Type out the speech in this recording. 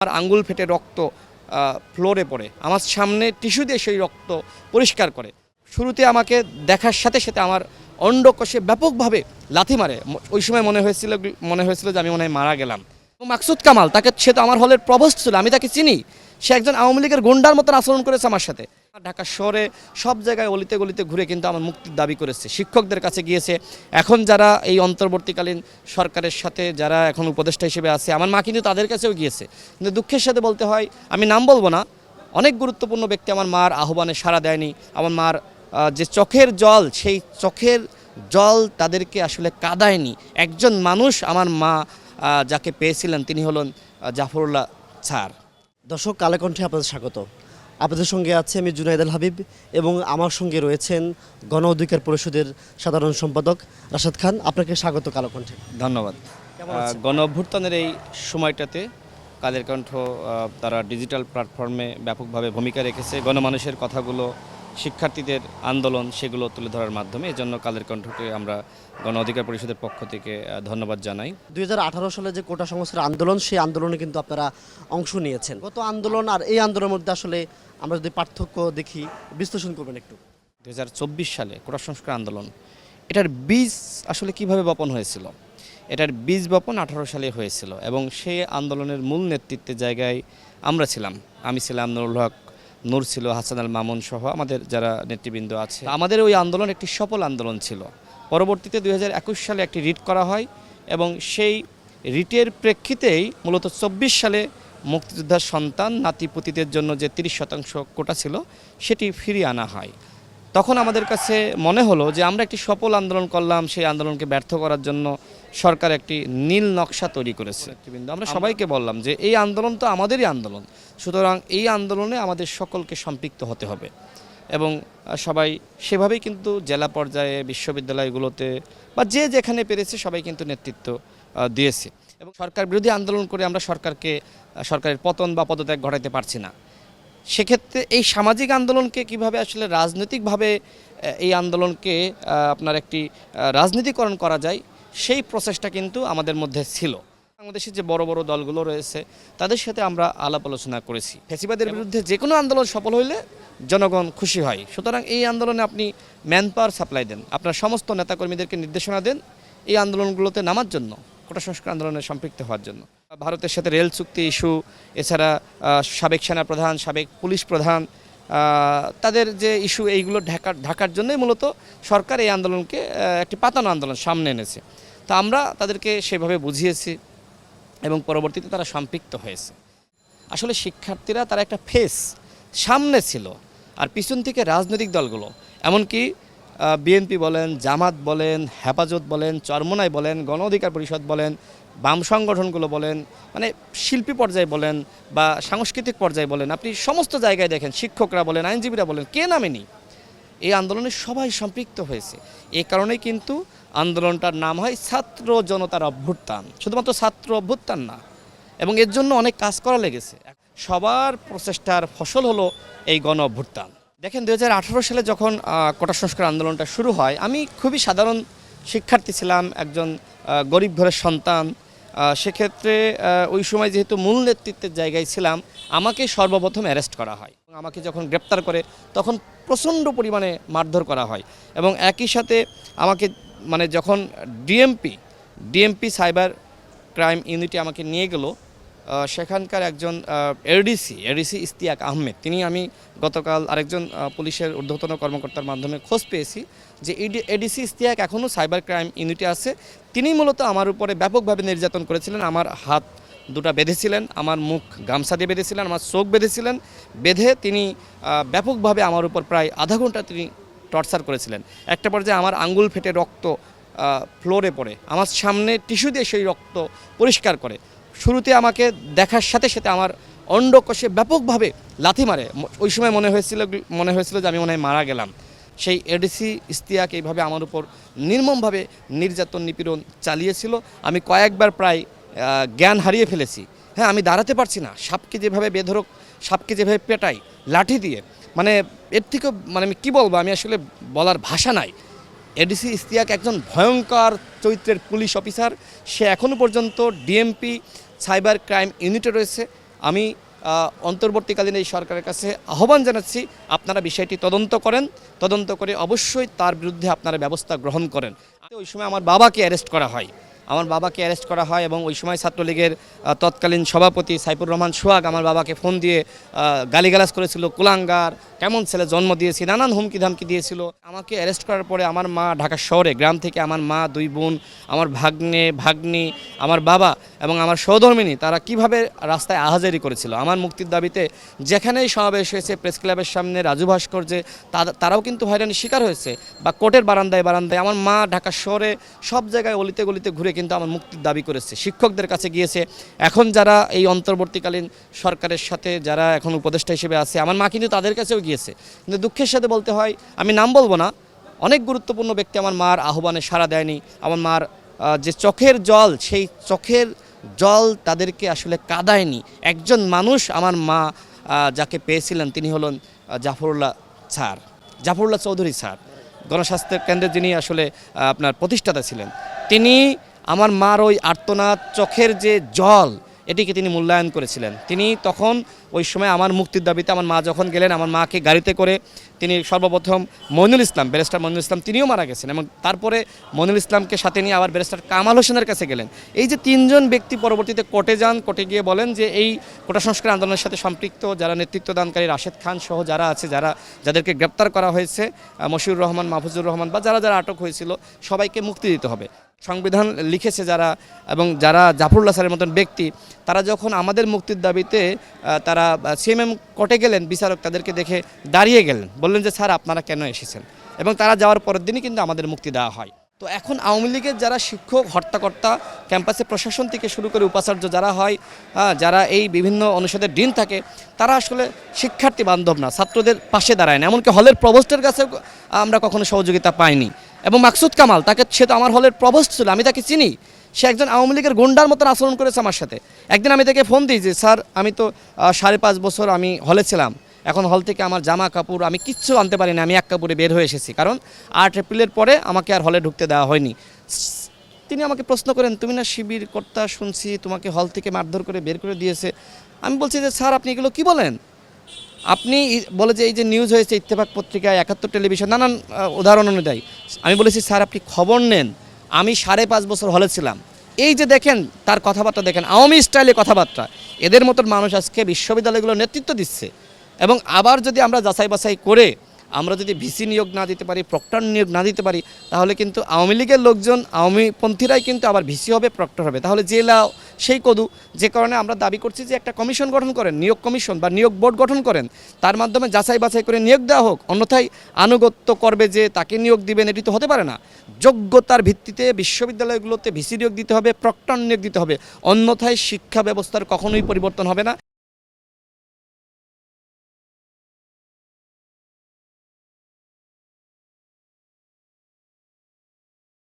আমার আঙ্গুল ফেটে রক্ত ফ্লোরে পড়ে, আমার সামনে টিস্যু দিয়ে সেই রক্ত পরিষ্কার করে। শুরুতে আমাকে দেখার সাথে সাথে আমার অন্ডকোষে ব্যাপকভাবে লাথি মারে। ওই সময় মনে হয়েছিল যে আমি মনে হয় মারা গেলাম। মাকসুদ কামাল, সে তো আমার হলের প্রভোস্ট ছিল, আমি তাকে চিনি। সে একজন আওয়ামী লীগের গুন্ডার মতন আচরণ করেছে আমার সাথে। ঢাকা শহরে সব জায়গায় অলিতে গলিতে ঘুরে কিন্তু আমার মুক্তির দাবি করেছে, শিক্ষকদের কাছে গিয়েছে। এখন যারা এই অন্তর্বর্তীকালীন সরকারের সাথে যারা এখন উপদেষ্টা হিসেবে আছে, আমার মা কিন্তু তাদের কাছেও গিয়েছে। কিন্তু দুঃখের সাথে বলতে হয়, আমি নাম বলবো না, অনেক গুরুত্বপূর্ণ ব্যক্তি আমার মার আহ্বানে সাড়া দেয়নি। আমার মার যে চোখের জল, সেই চোখের জল তাদেরকে আসলে কাঁদায়নি। একজন মানুষ আমার মা যাকে পেয়েছিলেন তিনি হলেন জাফরুল্লাহ স্যার। দর্শক, কালে কণ্ঠে আপনাদের স্বাগত। আপনাদের সঙ্গে আছে আমি জুনাইদ আল হাবিব এবং আমার সঙ্গে রয়েছেন গণ অধিকার পরিষদের সাধারণ সম্পাদক রাশেদ খান। আপনাকে স্বাগত কালো কণ্ঠে। ধন্যবাদ। গণ অভ্যুত্থানের এই সময়টাতে কালের কণ্ঠ তারা ডিজিটাল প্ল্যাটফর্মে ব্যাপকভাবে ভূমিকা রেখেছে। গণমানুষের কথাগুলো, শিক্ষার্থীদের আন্দোলন, সেগুলো তুলে ধরার মাধ্যমে। এই জন্য কালের কণ্ঠকে আমরা গণ অধিকার পরিষদের পক্ষ থেকে ধন্যবাদ জানাই। 2018 সালে যে কোটা সংস্কার আন্দোলন, সেই আন্দোলনে কিন্তু আপনারা অংশ নিয়েছেন। গত আন্দোলন আর এই আন্দোলনের মধ্যে আসলে আমরা যদি পার্থক্য দেখি, বিশ্লেষণ করবেন একটু। 2024 সালে কোটা সংস্কার আন্দোলন, এটার বীজ আসলে কিভাবে বপন হয়েছিল? এটার বীজ বপন 18 সালে হয়েছিল এবং সেই আন্দোলনের মূল নেতৃত্বের জায়গায় আমরা ছিলাম। আমি ছিলাম, নুরুল হক নূর ছিল, হাসান আল মামুন সহ আমাদের যারা নেতৃবৃন্দ আছে। আমাদের ওই আন্দোলন একটি সফল আন্দোলন ছিল। পরবর্তীতে 2021 সালে একটি রিট করা হয় এবং সেই রিটের প্রেক্ষিতেই মূলত 24 সালে মুক্তিযোদ্ধার সন্তান নাতিপুতিদের জন্য যে 30% কোটা ছিল সেটি ফিরিয়ে আনা হয়। তখন আমাদের কাছে মনে হলো যে আমরা একটি সফল আন্দোলন করলাম, সেই আন্দোলনকে ব্যর্থ করার জন্য সরকার একটি নীল নকশা তৈরি করেছে। কিন্তু আমরা সবাইকে বললাম যে এই আন্দোলন তো আমাদেরই আন্দোলন, সুতরাং এই আন্দোলনে আমাদের সকলকে সম্পৃক্ত হতে হবে। এবং সবাই সেভাবেই কিন্তু জেলা পর্যায়ে, বিশ্ববিদ্যালয়গুলোতে বা যে যেখানে পেরেছে সবাই কিন্তু নেতৃত্ব দিয়েছে। এবং সরকার বিরোধী আন্দোলন করে আমরা সরকারের পতন বা পদত্যাগ ঘটাতে পারছি না। সেক্ষেত্রে এই সামাজিক আন্দোলনকে কিভাবে আসলে রাজনৈতিকভাবে এই আন্দোলনকে আপনার একটি রাজনীতিকরণ করা যায়, সেই প্রসেসটা কিন্তু আমাদের মধ্যে ছিল। বাংলাদেশের যে বড় বড় দলগুলো রয়েছে তাদের সাথে আমরা আলাপ আলোচনা করেছি। ফ্যাসিবাদের বিরুদ্ধে যে কোনো আন্দোলন সফল হইলে জনগণ খুশি হয়। সুতরাং এই আন্দোলনে আপনি ম্যান পাওয়ার সাপ্লাই দেন, আপনার সমস্ত নেতাকর্মীদেরকে নির্দেশনা দেন এই আন্দোলনগুলোতে নামার জন্য, কোটা সংস্কার আন্দোলনে সম্পৃক্ত হওয়ার জন্য। ভারতের সাথে রেল চুক্তি ইস্যু, এছাড়া সাবেক সেনাপ্রধান, সাবেক পুলিশ প্রধান, তাদের যে ইস্যু, এইগুলো ঢাকার জন্যই মূলত সরকার এই আন্দোলনকে একটি পাতানো আন্দোলন সামনে এনেছে। তা আমরা তাদেরকে সেভাবে বুঝিয়েছি এবং পরবর্তীতে তারা সম্পৃক্ত হয়েছে। আসলে শিক্ষার্থীরা তারা একটা ফেস সামনে ছিল, আর পিছন থেকে রাজনৈতিক দলগুলো, এমনকি বিএনপি বলেন, জামাত বলেন, হেফাজত বলেন, চরমোনাই বলেন, গণ অধিকার পরিষদ বলেন, বাম সংগঠনগুলো বলেন, মানে শিল্পী পর্যায়ে বলেন বা সাংস্কৃতিক পর্যায়ে বলেন, আপনি সমস্ত জায়গায় দেখেন, শিক্ষকরা বলেন, আইনজীবীরা বলেন, কে নামেনি এই আন্দোলনে সবাই সম্পৃক্ত হয়েছে। এই কারণেই কিন্তু আন্দোলনটার নাম হয় ছাত্র জনতার অভ্যুত্থান। শুধুমাত্র ছাত্র অভ্যুত্থান না, এবং এর জন্য অনেক কাজ করা লেগেছে। সবার প্রচেষ্টার ফসল হলো এই গণ অভ্যুত্থান। দেখেন, 2018 সালে যখন কোটা সংস্কার আন্দোলনটা শুরু হয়, আমি খুবই সাধারণ শিক্ষার্থী ছিলাম, একজন গরিব ঘরের সন্তান। সেক্ষেত্রে ওই সময় যেহেতু মূল নেতৃত্বের জায়গায় ছিলাম, আমাকে সর্বপ্রথম অ্যারেস্ট করা হয়। আমাকে যখন গ্রেপ্তার করে তখন প্রচণ্ড পরিমাণে মারধর করা হয় এবং একই সাথে আমাকে যখন ডিএমপি সাইবার ক্রাইম ইউনিটে আমাকে নিয়ে গেল, সেখানকার একজন এডিসি ইস্তিয়াক আহমেদ, আমি গতকাল আরেকজন পুলিশের ঊর্ধ্বতন কর্মকর্তার মাধ্যমে খোঁজ পেয়েছি যে এডিসি ইস্তিয়াক এখনও সাইবার ক্রাইম ইউনিটে আছে। তিনি মূলত আমার উপরে ব্যাপকভাবে নির্যাতন করেছিলেন। আমার হাত দুটা বেঁধেছিলেন, আমার মুখ গামছা দিয়ে বেঁধেছিলেন, আমার চোখ বেঁধেছিলেন। বেঁধে তিনি ব্যাপকভাবে আমার উপর প্রায় আধা ঘন্টা তিনি টর্চার করেছিলেন। একটা পর্যায়ে আমার আঙ্গুল ফেটে রক্ত ফ্লোরে পড়ে, আমার সামনে টিস্যু দিয়ে সেই রক্ত পরিষ্কার করে। শুরুতে আমাকে দেখার সাথে সাথে আমার অন্ডকোষে ব্যাপকভাবে লাথি মারে। ওই সময় মনে হয়েছিল যে আমি মনে হয় মারা গেলাম। সেই এডিসি ইস্তিয়াক এইভাবে আমার উপর নির্মমভাবে নির্যাতন নিপীড়ন চালিয়েছিল। আমি কয়েকবার প্রায় জ্ঞান হারিয়ে ফেলেছি। হ্যাঁ, আমি দাঁড়াতে পারছি না। সাপকে যেভাবে বেধরক, সাপকে যেভাবে পেটাই লাঠি দিয়ে, এর থেকে আমি কী বলবো, আমি আসলে বলার ভাষা নাই। এডিসি ইস্তিয়াক একজন ভয়ঙ্কর চরিত্রের পুলিশ অফিসার। সে এখনও পর্যন্ত ডিএমপি সাইবার ক্রাইম ইউনিটে রয়েছে। আমি অন্তর্বর্তীকালীন এই সরকারের কাছে আহ্বান জানাচ্ছি, আপনারা বিষয়টি তদন্ত করেন, তদন্ত করে অবশ্যই তার বিরুদ্ধে আপনারা ব্যবস্থা গ্রহণ করেন। ওই সময় আমার বাবাকে অ্যারেস্ট করা হয় এবং ওই সময় ছাত্রলীগের তৎকালীন সভাপতি সাইফুর রহমান সোহাগ আমার বাবাকে ফোন দিয়ে গালিগালাজ করেছিল, কুলাঙ্গার, কেমন ছেলে জন্ম দিয়েছি, নানান হুমকি ধামকি দিয়েছিল। আমাকে অ্যারেস্ট করার পরে আমার মা ঢাকা শহরে, গ্রাম থেকে আমার মা, 2 বোন, আমার ভাগ্নি, আমার বাবা এবং আমার সহধর্মিনী তারা কিভাবে রাস্তায় আহাজারি করেছিল আমার মুক্তির দাবিতে। যেখানেই সমাবেশ হয়েছে, প্রেস ক্লাবের সামনে, রাজু ভাস্কর্যে, তারাও কিন্তু হয়রানির শিকার হয়েছে, বা কোর্টের বারান্দায় আমার মা ঢাকা শহরে সব জায়গায় অলিতে গলিতে ঘুরে কিন্তু আমার মুক্তির দাবি করেছে, শিক্ষকদের কাছে গিয়েছে। এখন যারা এই অন্তর্বর্তীকালীন সরকারের সাথে যারা এখন উপদেষ্টা হিসেবে আছে, আমার মা কিন্তু তাদের কাছেও গিয়েছে। কিন্তু দুঃখের সাথে বলতে হয়, আমি নাম বলবো না, অনেক গুরুত্বপূর্ণ ব্যক্তি আমার মার আহ্বানে সাড়া দেয়নি। আমার মার যে চোখের জল, সেই চোখের জল তাদেরকে আসলে কাঁদায়নি। একজন মানুষ আমার মা যাকে পেয়েছিলেন তিনি হলেন জাফরুল্লাহ চৌধুরী স্যার, গণস্বাস্থ্য কেন্দ্রের যিনি আসলে আপনার প্রতিষ্ঠাতা ছিলেন। তিনি আমার মার ওই আর্তনাদ, চোখের যে জল, এটিকে তিনি মূল্যায়ন করেছিলেন। তিনি তখন ওই সময় আমার মুক্তির দাবিতে আমার মা যখন গেলেন, আমার মাকে গাড়িতে করে তিনি সর্বপ্রথম ব্যারিস্টার মইনুল ইসলাম তিনিও মারা গেছেন, এবং তারপরে মইনুল ইসলামকে সাথে নিয়ে আবার ব্যারিস্টার কামাল হোসেনের কাছে গেলেন। এই যে 3 জন ব্যক্তি পরবর্তীতে কোর্টে যান, কোর্টে গিয়ে বলেন যে এই কোটা সংস্কার আন্দোলনের সাথে সম্পৃক্ত যারা নেতৃত্বদানকারী, রাশেদ খান সহ যারা আছে, যাদেরকে গ্রেপ্তার করা হয়েছে, মশিউর রহমান, মাহফুজুর রহমান বা যারা আটক হয়েছিল, সবাইকে মুক্তি দিতে হবে। সংবিধান লিখেছে যারা, এবং যারা জাফরুল্লাহ স্যারের মতন ব্যক্তি, তারা যখন আমাদের মুক্তির দাবিতে তারা সিএমএম কোর্টে গেলেন, বিচারক তাদেরকে দেখে দাঁড়িয়ে গেলেন, বললেন যে স্যার আপনারা কেন এসেছেন, এবং তারা যাওয়ার পরের দিনই কিন্তু আমাদের মুক্তি দেওয়া হয়। তো এখন আওয়ামী লীগের যারা শিক্ষক, হর্তাকর্তা, ক্যাম্পাসে প্রশাসন থেকে শুরু করে উপাচার্য যারা হয়, যারা এই বিভিন্ন অনুষদের ডিন থাকে, তারা আসলে শিক্ষার্থী বান্ধব না, ছাত্রদের পাশে দাঁড়ায় না। এমনকি হলের প্রভোস্টের কাছে আমরা কখনো সহযোগিতা পাইনি। এবং মাকসুদ কামাল, সে তো আমার হলের প্রভোস্ট ছিল, আমি তাকে চিনি, সে একজন আওয়ামী লীগের গুন্ডার মতন আচরণ করেছে আমার সাথে। একদিন আমি তাকে ফোন দিই যে স্যার, আমি তো 5.5 বছর আমি হলে ছিলাম, এখন হল থেকে আমার জামা কাপড় আমি কিচ্ছু আনতে পারি না, আমি এক কাপড়ে বের হয়ে এসেছি, কারণ 8 এপ্রিলের পরে আমাকে আর হলে ঢুকতে দেওয়া হয়নি। তিনি আমাকে প্রশ্ন করেন, তুমি না শিবির কর্তা, শুনছি তোমাকে হল থেকে মারধর করে বের করে দিয়েছে। আমি বলছি যে স্যার আপনি এগুলো কি বলেন, আপনি বলে যে এই যে নিউজ হয়েছে ইত্তেফাক পত্রিকায়, 71 টেলিভিশন, নানান উদাহরণ অনুযায়ী। আমি বলেছি স্যার আপনি খবর নেন, আমি 5.5 বছর হলে ছিলাম। এই যে দেখেন তার কথাবার্তা, দেখেন আওয়ামী স্টাইলে কথাবার্তা। এদের মতন মানুষ আজকে বিশ্ববিদ্যালয়গুলো নেতৃত্ব দিচ্ছে। এবং আবার যদি আমরা যাচাই বাছাই করে আমরা যদি ভিসি নিয়োগ না দিতে পারি, প্রক্টর নিয়োগ না দিতে পারি, তাহলে কিন্তু আওয়ামী লীগের লোকজন, আওয়ামীপন্থীরাই কিন্তু আবার ভিসি হবে, প্রক্টর হবে, তাহলে জেলা সেই কদু। যে কারণে আমরা দাবি করছি যে একটা কমিশন গঠন করেন, নিয়োগ কমিশন বা নিয়োগ বোর্ড গঠন করেন, তার মাধ্যমে যাচাই বাছাই করে নিয়োগ দেওয়া হোক। অন্যথায় আনুগত্য করবে যে তাকে নিয়োগ দিবেন, এটি তো হতে পারে না। যোগ্যতার ভিত্তিতে বিশ্ববিদ্যালয়গুলোতে ভিসি নিয়োগ দিতে হবে, প্রক্টর নিয়োগ দিতে হবে, অন্যথায় শিক্ষা ব্যবস্থার কখনোই পরিবর্তন হবে না।